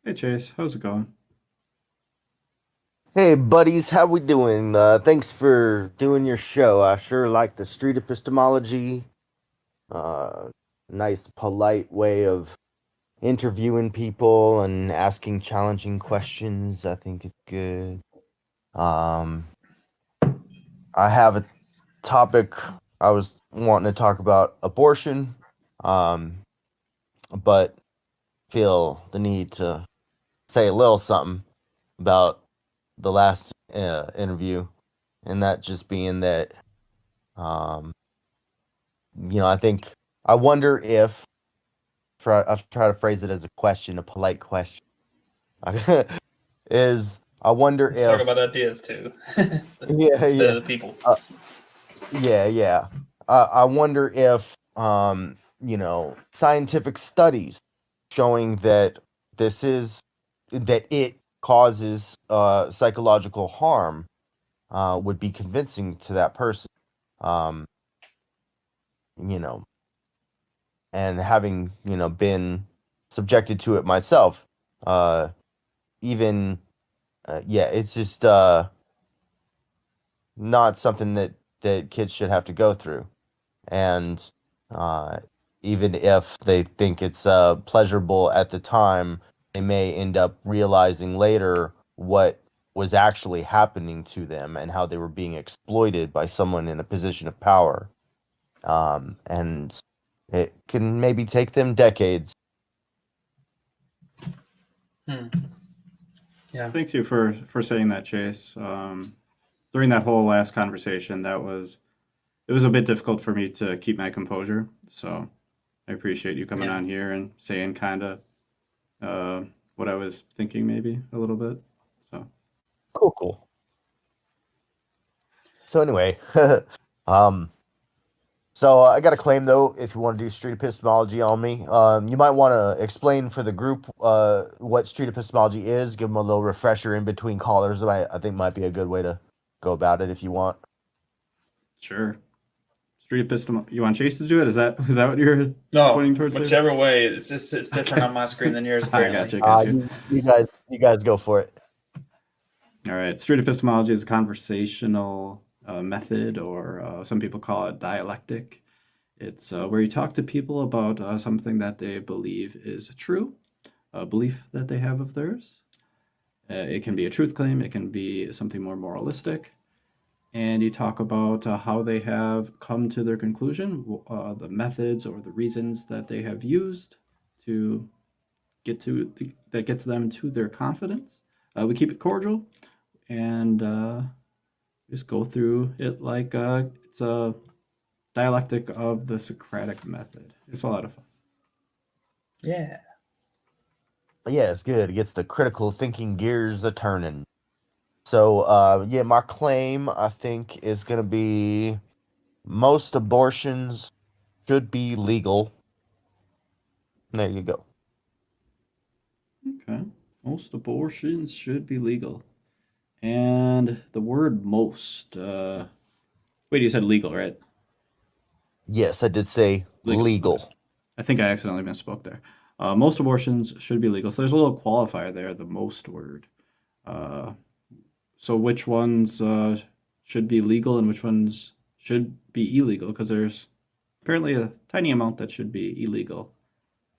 Hey Chase, how's it going? Hey buddies, how we doing? Thanks for doing your show. I sure like the street epistemology. Uh, Nice, polite way of interviewing people and asking challenging questions. I think it's good. Um, I have a topic I was wanting to talk about abortion, um, but feel the need to say a little something about the last interview, and that just being that. Um, I think I wonder if I'll try to phrase it as a question, a polite question. Is I wonder Let's talk if about ideas too, yeah, instead yeah, of the people. uh, yeah. I wonder if scientific studies showing that it causes psychological harm would be convincing to that person. Um, you know, and having been subjected to it myself, uh even yeah, it's just not something that kids should have to go through. And uh even if they think it's pleasurable at the time, they may end up realizing later what was actually happening to them and how they were being exploited by someone in a position of power. And it can maybe take them decades. Hmm. Yeah. Thank you for saying that, Chase. During that whole last conversation, it was a bit difficult for me to keep my composure. So I appreciate you coming Yeah. on here and saying kind of uh, what I was thinking, maybe a little bit. So Cool, cool. So anyway, um, I got a claim though. If you want to do street epistemology on me, you might want to explain for the group what street epistemology is. Give them a little refresher in between callers. I think might be a good way to go about it if you want. sure, street epistem. You want Chase to do it? Is that what you're No, pointing towards there? whichever way. It's different Okay, on my screen than yours I got apparently. you, got you. You guys go for it. All right. Street epistemology is a conversational method, or some people call it dialectic. It's where you talk to people about something that they believe is true, a belief that they have of theirs. It can be a truth claim, it can be something more moralistic. And you talk about how they have come to their conclusion, the methods or the reasons that they have used to that gets them to their confidence. We keep it cordial, and just go through it like it's a dialectic of the Socratic method. It's a lot of fun. Yeah. Yeah, it's good. It gets the critical thinking gears a turning. So yeah, my claim I think is gonna be most abortions should be legal. There you go. Okay. Most abortions should be legal. And the word most, wait, you said legal, right? Yes, I did say Legal. Okay. legal. I think I accidentally misspoke there. Most abortions should be legal. So there's a little qualifier there, the most word. Uh, so which ones should be legal and which ones should be illegal? Because there's apparently a tiny amount that should be illegal,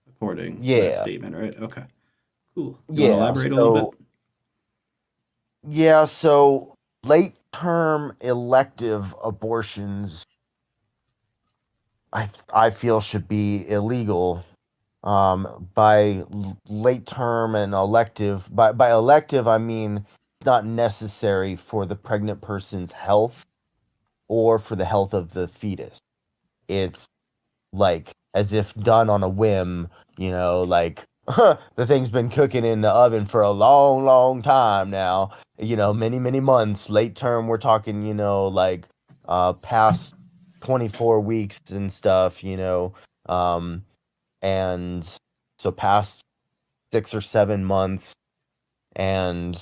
according to that Yeah. statement, right? Okay, cool. You want to Yeah. elaborate a little bit? So late term elective abortions I feel should be illegal. By late term and elective, by elective I mean it's not necessary for the pregnant person's health or for the health of the fetus. It's like as if done on a whim, like the thing's been cooking in the oven for a long, long time now, many, many months. Late term, we're talking, like past 24 weeks and stuff, um, and so past 6 or 7 months, and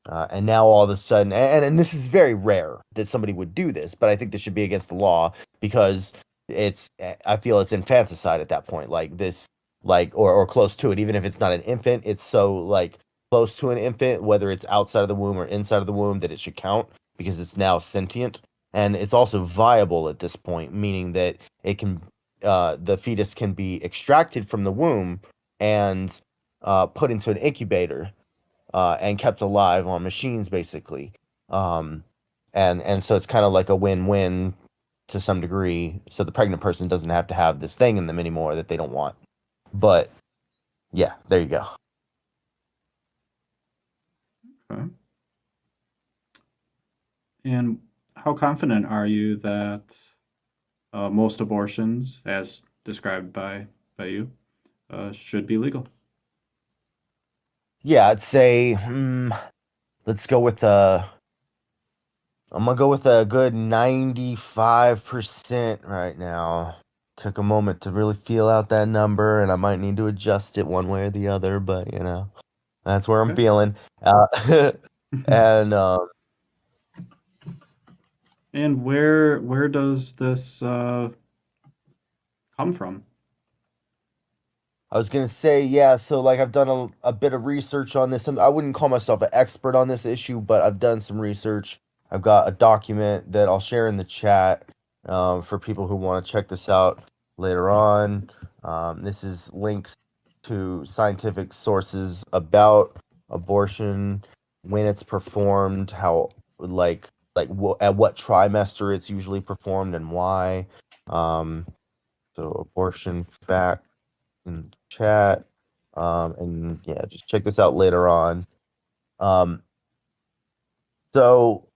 now all of a sudden, and this is very rare that somebody would do this, but I think this should be against the law because I feel it's infanticide at that point. Like this, like or close to it. Even if it's not an infant, it's so like close to an infant, whether it's outside of the womb or inside of the womb, that it should count because it's now sentient, and it's also viable at this point, meaning that it can the fetus can be extracted from the womb and put into an incubator and kept alive on machines, basically. Um, and so it's kind of like a win-win to some degree. So the pregnant person doesn't have to have this thing in them anymore that they don't want. But yeah, there you go. Okay. And how confident are you that most abortions, as described by you, should be legal? Yeah, I'd say let's go with I'm gonna go with a good 95% right now. Took a moment to really feel out that number, and I might need to adjust it one way or the other, but that's where I'm Okay. feeling. And And where does this come from? I was gonna say, yeah, so like I've done a bit of research on this. I wouldn't call myself an expert on this issue, but I've done some research. I've got a document that I'll share in the chat for people who want to check this out later on. This is links to scientific sources about abortion, when it's performed, how at what trimester it's usually performed, and why. Um, so abortion fact in chat. And yeah, just check this out later on. Um, so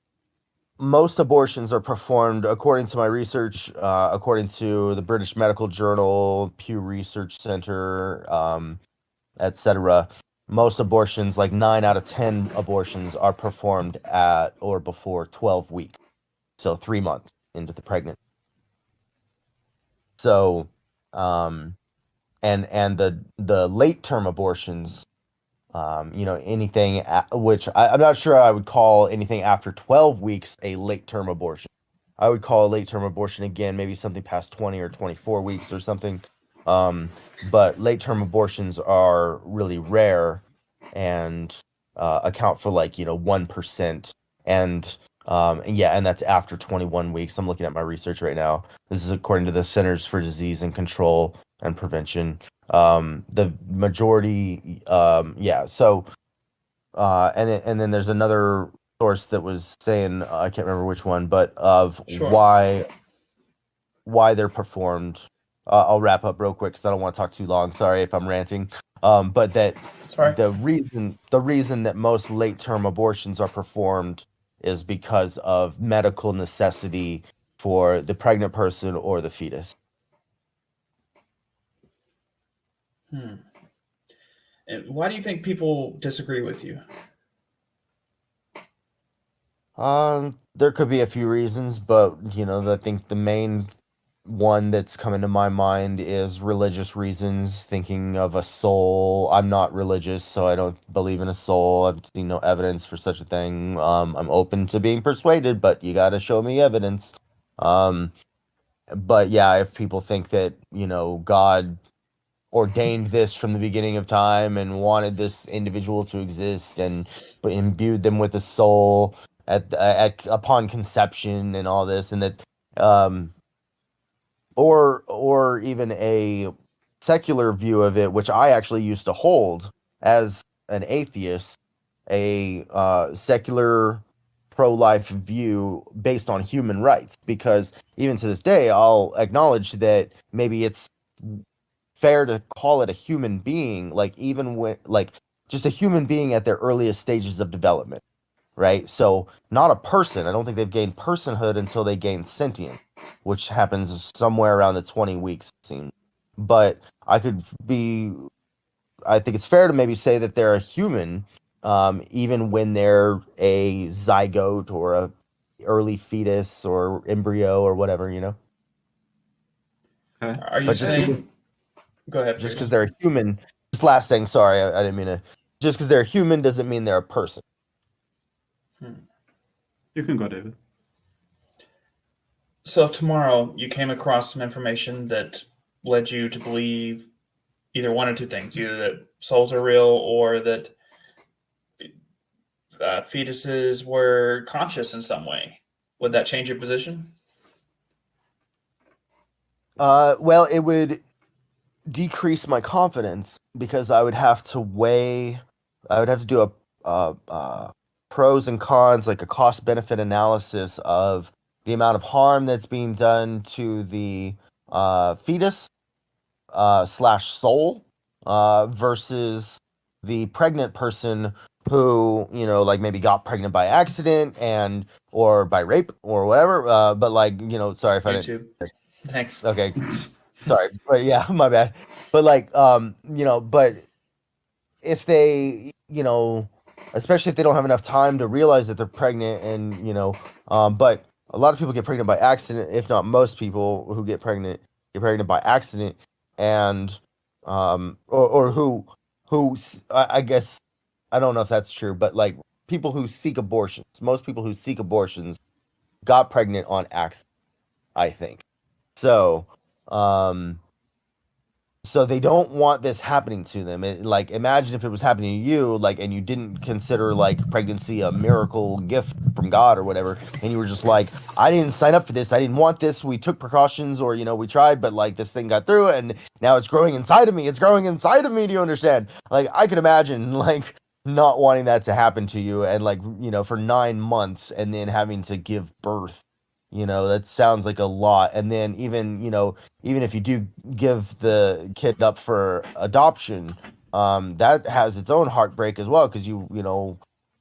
most abortions are performed, according to my research, according to the British Medical Journal, Pew Research Center, etc. Most abortions, like 9 out of 10 abortions, are performed at or before 12 weeks, so 3 months into the pregnancy. So, and the late term abortions, anything which I'm not sure I would call anything after 12 weeks a late term abortion. I would call a late term abortion again maybe something past 20 or 24 weeks or something. But late term abortions are really rare and account for 1%. And that's after 21 weeks. I'm looking at my research right now. This is according to the Centers for Disease and Control and Prevention. The majority, so and then there's another source that was saying, I can't remember which one, but of Sure. why they're performed. I'll wrap up real quick because I don't want to talk too long. Sorry if I'm ranting. But that Sorry. the reason that most late term abortions are performed is because of medical necessity for the pregnant person or the fetus. And why do you think people disagree with you? There could be a few reasons, but I think the main one that's coming to my mind is religious reasons, thinking of a soul. I'm not religious, so I don't believe in a soul. I've seen no evidence for such a thing. I'm open to being persuaded, but you got to show me evidence. But yeah, if people think that, God ordained this from the beginning of time and wanted this individual to exist and imbued them with a soul upon conception and all this, and that or even a secular view of it, which I actually used to hold as an atheist, a secular pro-life view based on human rights, because even to this day I'll acknowledge that maybe it's fair to call it a human being, like even when just a human being at their earliest stages of development, right? So not a person. I don't think they've gained personhood until they gain sentience, which happens somewhere around the 20 weeks, it seems. But I think it's fair to maybe say that they're a human, even when they're a zygote or a early fetus or embryo or whatever, Okay. Are you But just because saying? Go ahead, just because please. they're a human. This last thing, sorry, I didn't mean to. Just because they're a human doesn't mean they're a person. You can go, David. So if tomorrow you came across some information that led you to believe either one or two things: either that souls are real, or that fetuses were conscious in some way. Would that change your position? Well, it would decrease my confidence because I would have to weigh. I would have to do a pros and cons, like a cost benefit analysis of the amount of harm that's being done to the fetus slash soul versus the pregnant person who, you know, like maybe got pregnant by accident and or by rape or whatever. But like, you know, sorry if I didn't. YouTube. Thanks. Okay, sorry, but yeah, my bad. But like, you know, but if they, you know, especially if they don't have enough time to realize that they're pregnant, and you know, but a lot of people get pregnant by accident, if not most people who get pregnant by accident, and or I guess I don't know if that's true, but like people who seek abortions, most people who seek abortions got pregnant on accident, I think. So, um, so they don't want this happening to them. Like, imagine if it was happening to you, like, and you didn't consider like pregnancy a miracle gift from God or whatever, and you were just like, I didn't sign up for this, I didn't want this. We took precautions, or you know, we tried, but like this thing got through, and now it's growing inside of me. It's growing inside of me. Do you understand? Like, I could imagine like not wanting that to happen to you, and like you know, for 9 months, and then having to give birth. You know, that sounds like a lot. And then even, you know, even if you do give the kid up for adoption, that has its own heartbreak as well, because you know,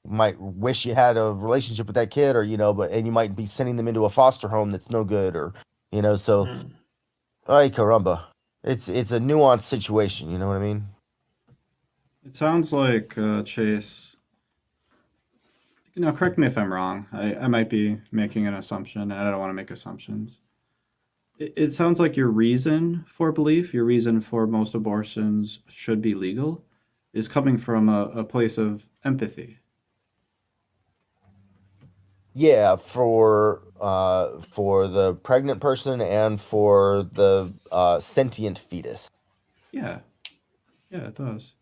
might wish you had a relationship with that kid, or you know, and you might be sending them into a foster home that's no good, or you know, so ay caramba, it's a nuanced situation. You know what I mean? It sounds like Chase. Now, correct me if I'm wrong. I might be making an assumption, and I don't want to make assumptions. It sounds like your reason for belief, your reason for most abortions should be legal, is coming from a place of empathy. Yeah, for the pregnant person and for the sentient fetus, Yeah, yeah, it does.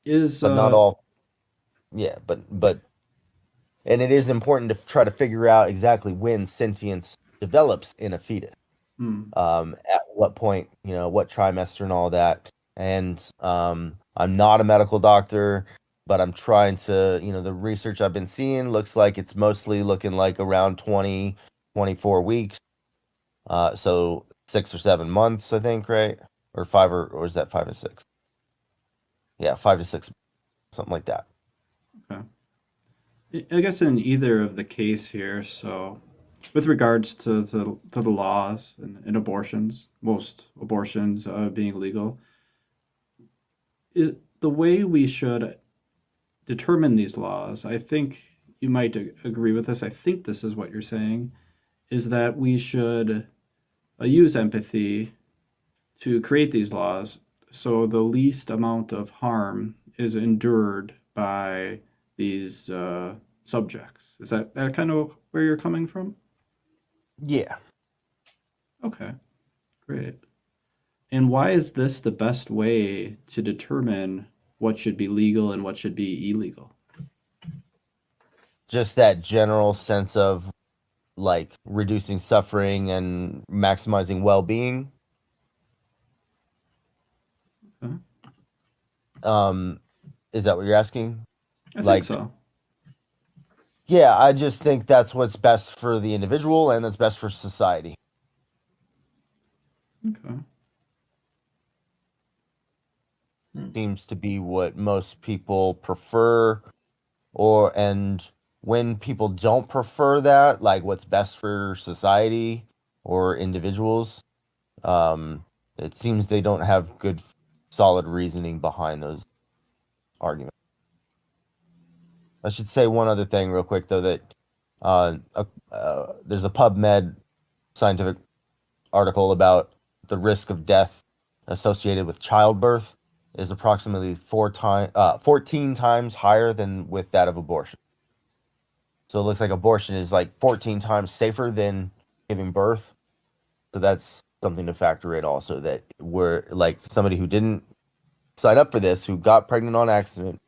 Is but not all. Yeah, but and it is important to try to figure out exactly when sentience develops in a fetus. hmm, At what point, you know, what trimester and all that. And I'm not a medical doctor, but I'm trying to, you know, the research I've been seeing looks like it's mostly looking like around 20, 24 weeks. So 6 or 7 months, I think, right? Or five, or is that 5 to 6? Yeah, 5 to 6, something like that. okay. I guess in either of the case here, so with regards to the laws and abortions, most abortions being legal, is the way we should determine these laws, I think you might agree with this. I think this is what you're saying, is that we should use empathy to create these laws so the least amount of harm is endured by these subjects. Is that kind of where you're coming from? Yeah. Okay, great. And why is this the best way to determine what should be legal and what should be illegal? Just that general sense of like reducing suffering and maximizing well-being. Okay. Is that what you're asking? I think Like, so. yeah, I just think that's what's best for the individual and that's best for society. Okay. Seems to be what most people prefer, and when people don't prefer that, like what's best for society or individuals, it seems they don't have good solid reasoning behind those arguments. I should say one other thing real quick though, that there's a PubMed scientific article about the risk of death associated with childbirth is approximately 14 times higher than with that of abortion. So it looks like abortion is like 14 times safer than giving birth. So that's something to factor in also, that we're like somebody who didn't sign up for this who got pregnant on accident,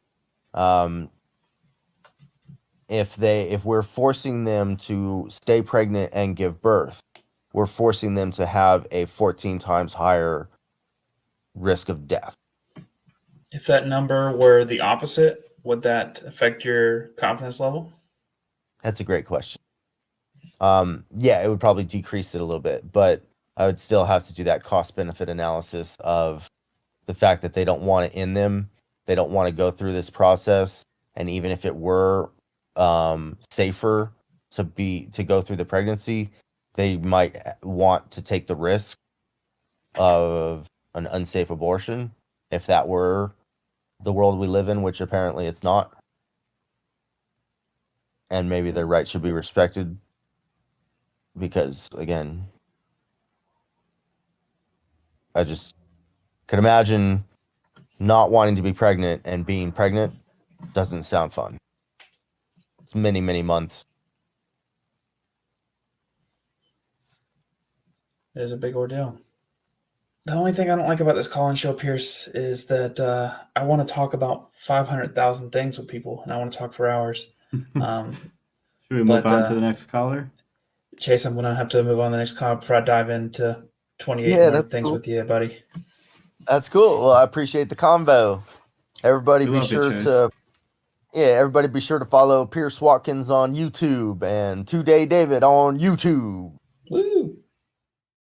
if we're forcing them to stay pregnant and give birth, we're forcing them to have a 14 times higher risk of death. If that number were the opposite, would that affect your confidence level? That's a great question. Yeah, it would probably decrease it a little bit, but I would still have to do that cost benefit analysis of the fact that they don't want it in them. They don't want to go through this process. And even if it were safer to go through the pregnancy, they might want to take the risk of an unsafe abortion if that were the world we live in, which apparently it's not. And maybe their rights should be respected because, again, I just could imagine not wanting to be pregnant and being pregnant doesn't sound fun. It's many, many months. It is a big ordeal. The only thing I don't like about this call-in show, Pierce, is that I want to talk about 500,000 things with people, and I want to talk for hours. Should we move on to the next caller? Chase, I'm going to have to move on to the next call before I dive into 28 more things with you, buddy. That's cool. Well, I appreciate the convo. Everybody be sure to follow Pierce Watkins on YouTube and Today David on YouTube.